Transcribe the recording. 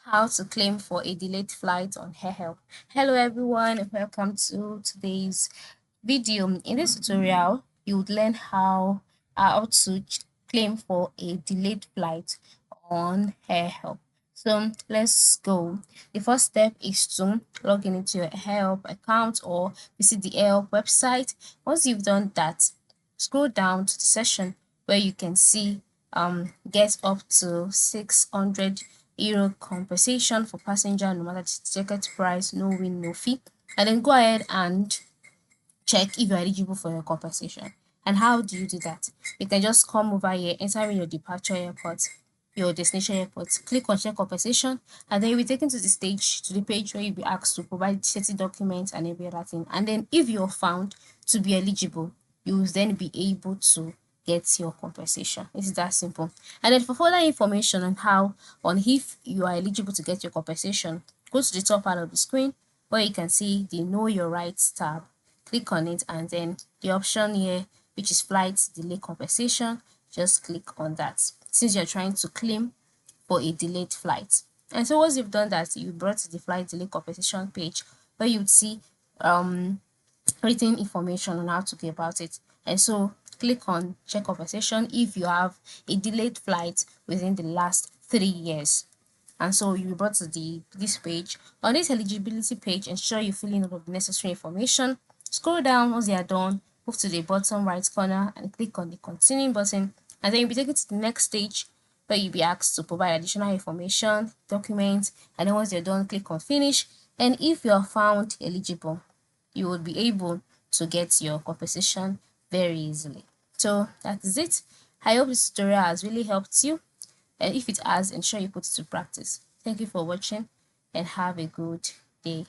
How to claim for a delayed flight on AirHelp. Hello everyone, welcome to today's video. In this tutorial, you would learn how to claim for a delayed flight on AirHelp. So let's go. The first step is to log in into your AirHelp account or visit the AirHelp website. Once you've done that, scroll down to the section where you can see get up to 600 euro compensation for passenger no matter the ticket price, no win, no fee. And then go ahead and check if you're eligible for your compensation. And how do you do that? You can just come over here, enter in your departure airport, your destination airport, click on check compensation, and then you'll be taken to the stage, to the page where you'll be asked to provide certain documents and every other thing. And then if you're found to be eligible, you will then be able to get your compensation. It's that simple. And then for further information on if you are eligible to get your compensation, go to the top part of the screen where you can see the Know Your Rights tab. Click on it, and then the option here, which is flight delay compensation, just click on that since you're trying to claim for a delayed flight. And so once you've done that, you brought to the flight delay compensation page where you'd see written information on how to go about it. And so click on check compensation if you have a delayed flight within the last 3 years. And so you'll be brought to this page. On this eligibility page, ensure you fill in all of the necessary information. Scroll down. Once you are done, move to the bottom right corner and click on the continue button, and then you'll be taken to the next stage where you'll be asked to provide additional information, documents, and then once you're done, click on finish. And if you are found eligible, you will be able to get your compensation very easily. So that is it. I hope this tutorial has really helped you, and if it has, ensure you put it to practice. Thank you for watching and have a good day.